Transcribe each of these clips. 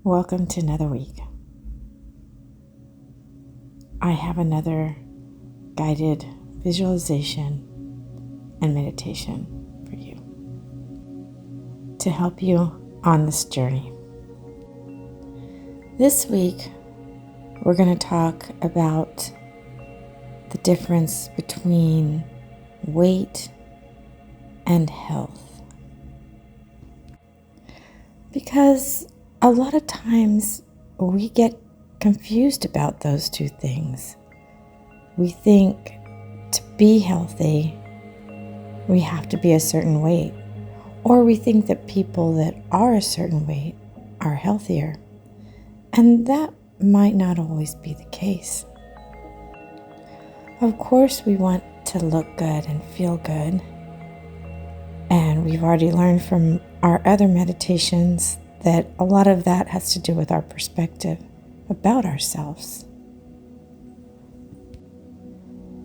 Welcome to another week. I have another guided visualization and meditation for you to help you on this journey. This week, we're going to talk about the difference between weight and health. Because a lot of times we get confused about those two things. We think to be healthy, we have to be a certain weight, or we think that people that are a certain weight are healthier. And that might not always be the case. Of course, we want to look good and feel good. And we've already learned from our other meditations that a lot of that has to do with our perspective about ourselves.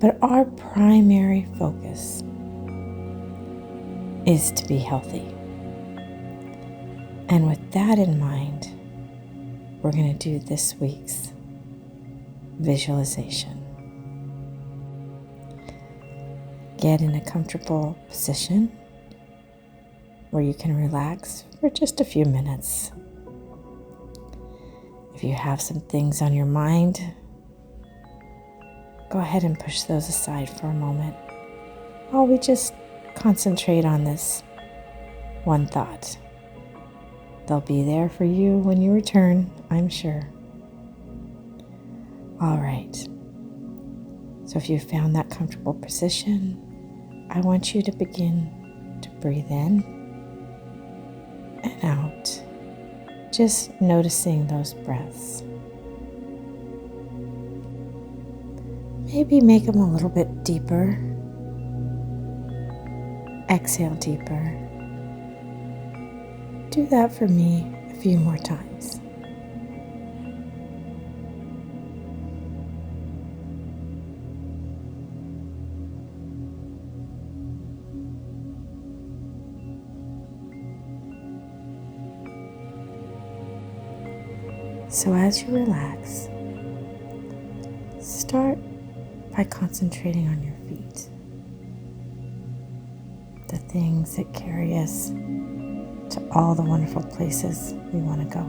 But our primary focus is to be healthy. And with that in mind, we're going to do this week's visualization. Get in a comfortable position where you can relax for just a few minutes. If you have some things on your mind, go ahead and push those aside for a moment while we just concentrate on this one thought. They'll be there for you when you return, I'm sure. All right. So if you found that comfortable position, I want you to begin to breathe in and out, just noticing those breaths. Maybe make them a little bit deeper. Exhale deeper. Do that for me a few more times. So as you relax, start by concentrating on your feet, the things that carry us to all the wonderful places we want to go.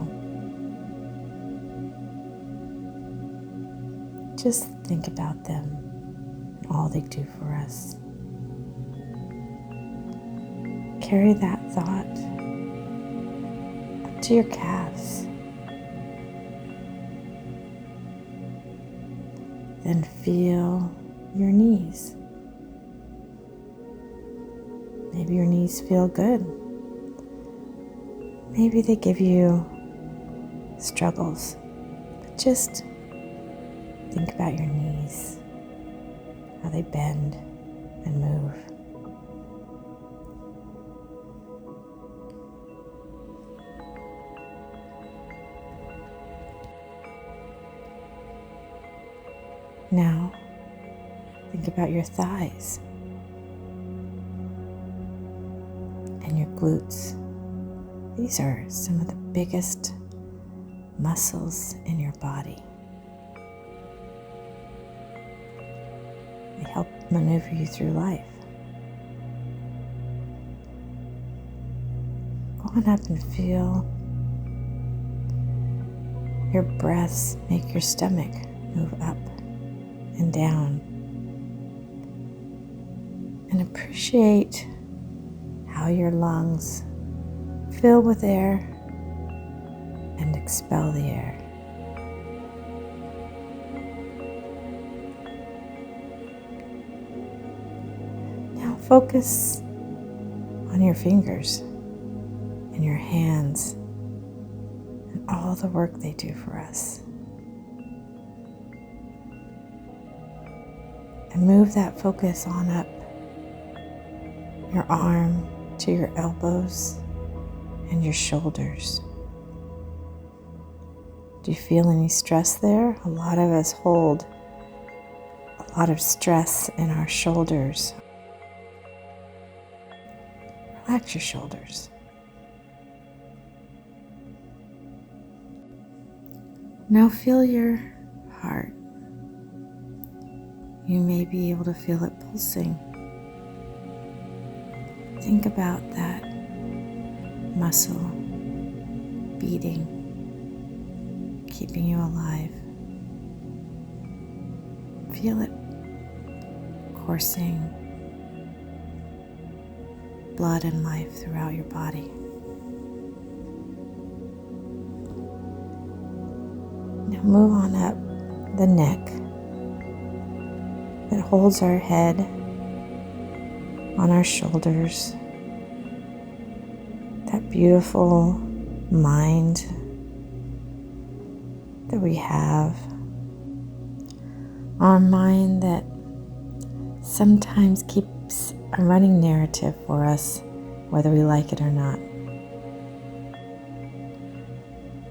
Just think about them and all they do for us. Carry that thought up to your calves. Then feel your knees. Maybe your knees feel good. Maybe they give you struggles. But just think about your knees, how they bend and move. Now, think about your thighs and your glutes. These are some of the biggest muscles in your body. They help maneuver you through life. Go on up and feel your breaths make your stomach move up and down, and appreciate how your lungs fill with air and expel the air. Now focus on your fingers and your hands and all the work they do for us. And move that focus on up your arm to your elbows and your shoulders. Do you feel any stress there? A lot of us hold a lot of stress in our shoulders. Relax your shoulders. Now feel your heart. You may be able to feel it pulsing. Think about that muscle beating, keeping you alive. Feel it coursing blood and life throughout your body. Now move on up the neck that holds our head on our shoulders. That beautiful mind that we have. Our mind that sometimes keeps a running narrative for us, whether we like it or not.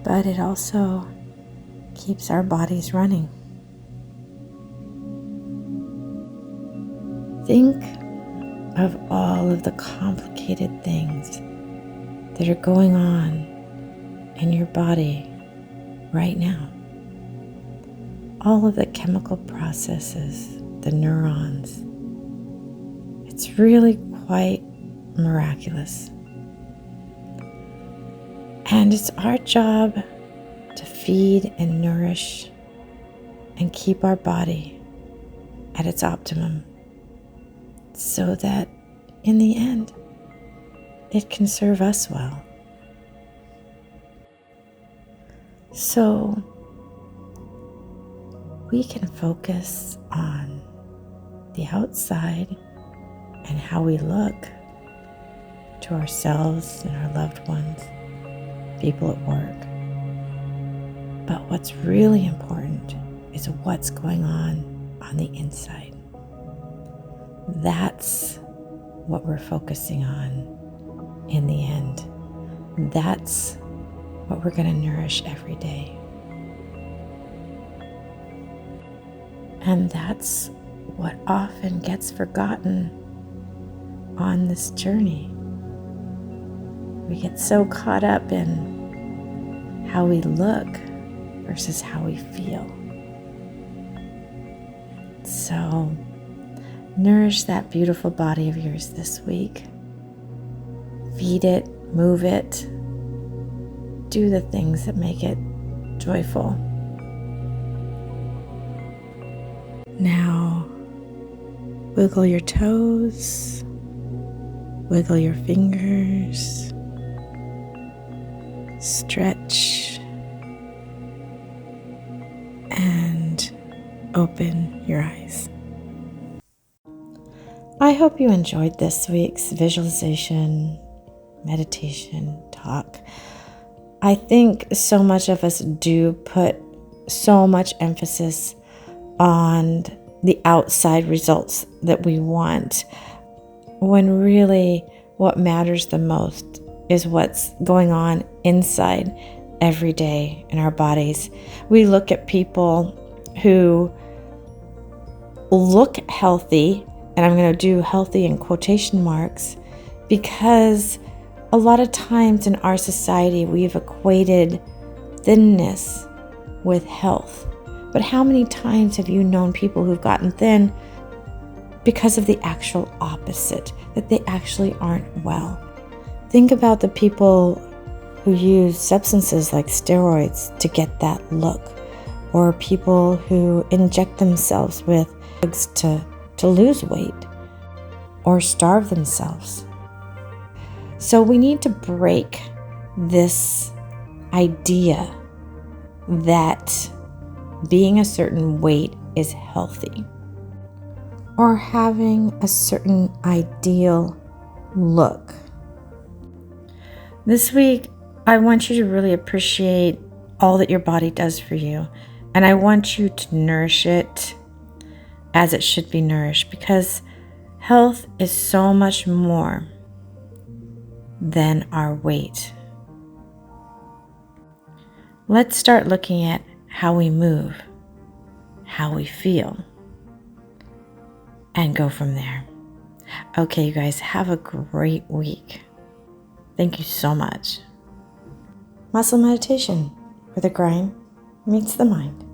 But it also keeps our bodies running. Think of all of the complicated things that are going on in your body right now. All of the chemical processes, the neurons. It's really quite miraculous. And it's our job to feed and nourish and keep our body at its optimum so that in the end, it can serve us well. So we can focus on the outside and how we look to ourselves and our loved ones, people at work. But what's really important is what's going on the inside. That's what we're focusing on in the end. That's what we're going to nourish every day. And that's what often gets forgotten on this journey. We get so caught up in how we look versus how we feel. So, nourish that beautiful body of yours this week. Feed it, move it, do the things that make it joyful. Now, wiggle your toes, wiggle your fingers, stretch, and open your eyes. I hope you enjoyed this week's visualization, meditation, talk. I think so much of us do put so much emphasis on the outside results that we want, when really what matters the most is what's going on inside every day in our bodies. We look at people who look healthy, and I'm going to do healthy in quotation marks, because a lot of times in our society we've equated thinness with health. But how many times have you known people who've gotten thin because of the actual opposite, that they actually aren't well? Think about the people who use substances like steroids to get that look, or people who inject themselves with drugs to lose weight or starve themselves. So we need to break this idea that being a certain weight is healthy, or having a certain ideal look. This week, I want you to really appreciate all that your body does for you, and I want you to nourish it as it should be nourished, because health is so much more than our weight. Let's start looking at how we move, how we feel, and go from there. Okay, you guys, have a great week. Thank you so much. Muscle meditation for the grind meets the mind.